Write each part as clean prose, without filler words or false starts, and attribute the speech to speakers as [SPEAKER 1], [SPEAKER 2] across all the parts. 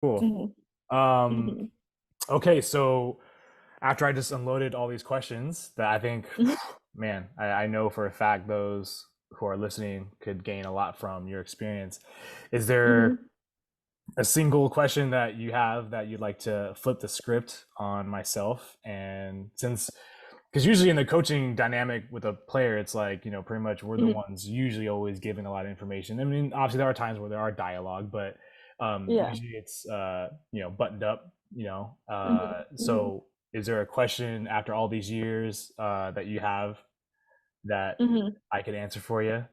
[SPEAKER 1] Cool.
[SPEAKER 2] Mhm.
[SPEAKER 1] Um,
[SPEAKER 2] Mhm.
[SPEAKER 1] okay, so after I just unloaded all these questions that I think,
[SPEAKER 2] Mhm.
[SPEAKER 1] man, I know for a fact those who are listening could gain a lot from your experience. Is there
[SPEAKER 2] Mhm.
[SPEAKER 1] a single question that you have that you'd like to flip the script on myself? And since, because usually in the coaching dynamic with a player, it's like, pretty much we're the
[SPEAKER 2] Mhm.
[SPEAKER 1] ones usually always giving a lot of information. I mean, obviously there are times where there are dialogue, but
[SPEAKER 2] Yeah.
[SPEAKER 1] usually it's, buttoned up,
[SPEAKER 2] Mhm. Mhm.
[SPEAKER 1] so is there a question after all these years that you have that
[SPEAKER 2] Mhm.
[SPEAKER 1] I could answer for you?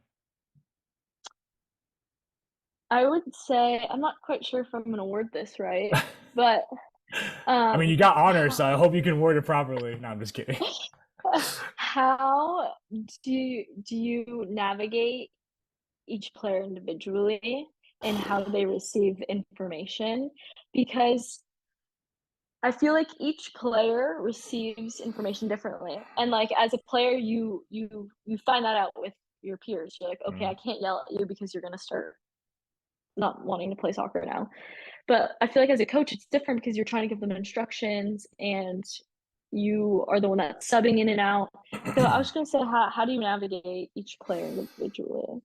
[SPEAKER 2] I would say I'm not quite sure if I'm gonna word this right, but,
[SPEAKER 1] I mean, you got honors, so I hope you can word it properly. No, I'm just kidding.
[SPEAKER 2] how do you navigate each player individually and how they receive information? Because I feel like each player receives information differently, and, like, as a player, you find that out with your peers. You're like, "Okay, I
[SPEAKER 1] Mm.
[SPEAKER 2] can't yell at you because you're gonna start not wanting to play soccer now." But I feel like as a coach, it's different because you're trying to give them instructions and you are the one that's subbing in and out. So I was gonna say, how do you navigate each player individually?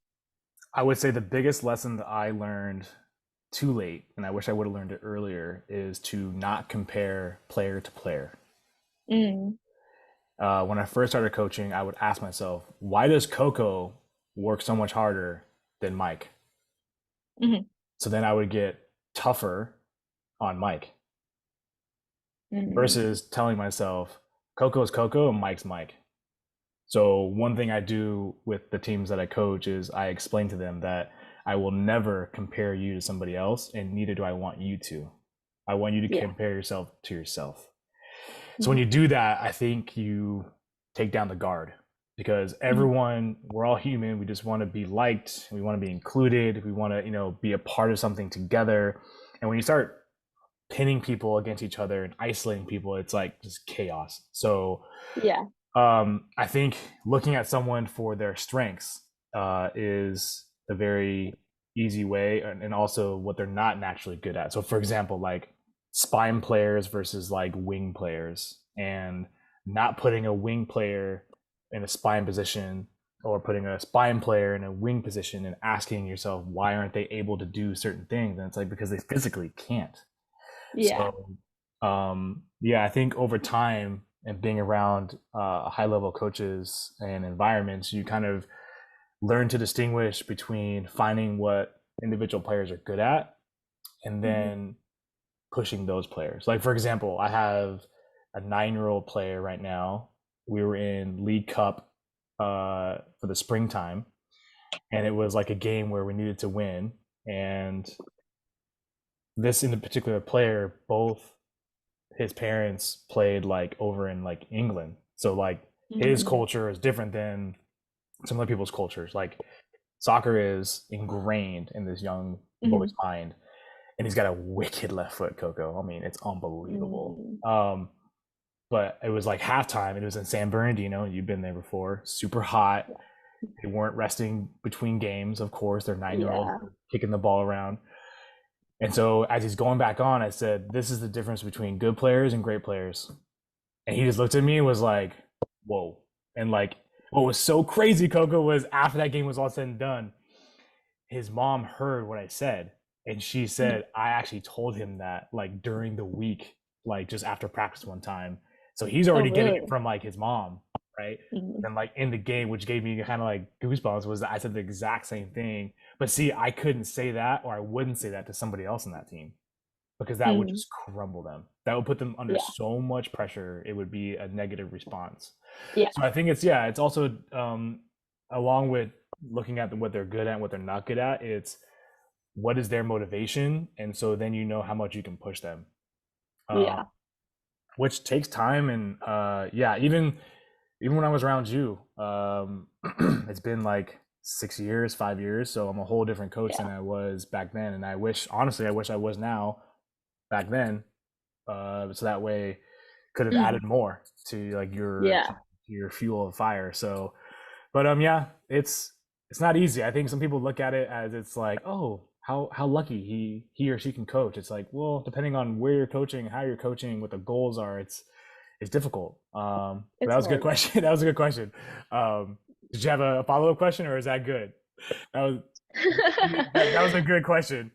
[SPEAKER 1] I would say the biggest lesson that I learned too late, and I wish I would have learned it earlier, is to not compare player to player.
[SPEAKER 2] Mm,
[SPEAKER 1] When I first started coaching, I would ask myself, why does Coco work so much harder than Mike?
[SPEAKER 2] mhm,
[SPEAKER 1] So then I would get tougher on Mike
[SPEAKER 2] mm,
[SPEAKER 1] versus telling myself, Coco's Coco and Mike's Mike. So one thing I do with the teams that I coach is I explain to them that I will never compare you to somebody else, and neither do I want you to. I want you to
[SPEAKER 2] yeah,
[SPEAKER 1] compare yourself to yourself. So when
[SPEAKER 2] mhm,
[SPEAKER 1] you do that, I think you take down the guard because
[SPEAKER 2] mhm,
[SPEAKER 1] everyone, we're all human. We just want to be liked. We want to be included. We want to, be a part of something together. And when you start pinning people against each other and isolating people, it's like just chaos. So
[SPEAKER 2] yeah,
[SPEAKER 1] I think looking at someone for their strengths is a very easy way, and also what they're not naturally good at. So, for example, like spine players versus like wing players, and not putting a wing player in a spine position or putting a spine player in a wing position and asking yourself why aren't they able to do certain things, and it's like because they physically can't.
[SPEAKER 2] yeah,
[SPEAKER 1] So, yeah, I think over time and being around high level coaches and environments, you kind of learn to distinguish between finding what individual players are good at and
[SPEAKER 2] mhm,
[SPEAKER 1] then pushing those players. Like, for example, I have a 9-year old player right now. We were in League Cup for the springtime, and it was like a game where we needed to win. And this in particular player, both his parents played like over in like England. So like his
[SPEAKER 2] mhm,
[SPEAKER 1] culture is different than some other people's cultures. Like soccer is ingrained in this young boy's
[SPEAKER 2] mhm,
[SPEAKER 1] mind, and he's got a wicked left foot, Coco. I mean, it's unbelievable.
[SPEAKER 2] mm,
[SPEAKER 1] But it was like halftime. It was in San Bernardino. You've been there before. Super hot.
[SPEAKER 2] yeah,
[SPEAKER 1] They weren't resting between games. Of course, they're 9-year olds
[SPEAKER 2] yeah,
[SPEAKER 1] kicking the ball around. And so as he's going back on, I said, "This is the difference between good players and great players." And he just looked at me and was like, whoa. And like, what was so crazy, Coco, was after that game was all said and done, his mom heard what I said. And she
[SPEAKER 2] mhm.
[SPEAKER 1] said, I actually told him that like during the week, like just after practice one time. So he's
[SPEAKER 2] Oh,
[SPEAKER 1] already getting it
[SPEAKER 2] really?
[SPEAKER 1] from like his mom, right?
[SPEAKER 2] Mhm,
[SPEAKER 1] And like in the game, which gave me kind of like goosebumps, was that I said the exact same thing. But see, I couldn't say that or I wouldn't say that to somebody else in that team because that would
[SPEAKER 2] mhm,
[SPEAKER 1] just crumble them. That would put them under
[SPEAKER 2] yeah,
[SPEAKER 1] so much pressure. It would be a negative response.
[SPEAKER 2] yeah,
[SPEAKER 1] So I think it's yeah. It's also along with looking at what they're good at, and what they're not good at. It's what is their motivation, and so then you know how much you can push them, uh,
[SPEAKER 2] yeah,
[SPEAKER 1] which takes time. And yeah, even when I was around you, it's been like 6 years, 5 years. So I'm a whole different coach than
[SPEAKER 2] yeah,
[SPEAKER 1] I was back then. And I wish, honestly, I wish I was now back then, so that way could have
[SPEAKER 2] mhm,
[SPEAKER 1] added more to like
[SPEAKER 2] yeah,
[SPEAKER 1] your fuel of fire. So, but yeah, it's not easy. I think some people look at it as it's like, oh, how lucky he or she can coach. It's like, well, depending on where you're coaching, how you're coaching, what the goals are, it's difficult. But that
[SPEAKER 2] It's
[SPEAKER 1] was a good
[SPEAKER 2] hard.
[SPEAKER 1] question. That was a good question. Did you have a follow up question, or is that good? That was that was a good question.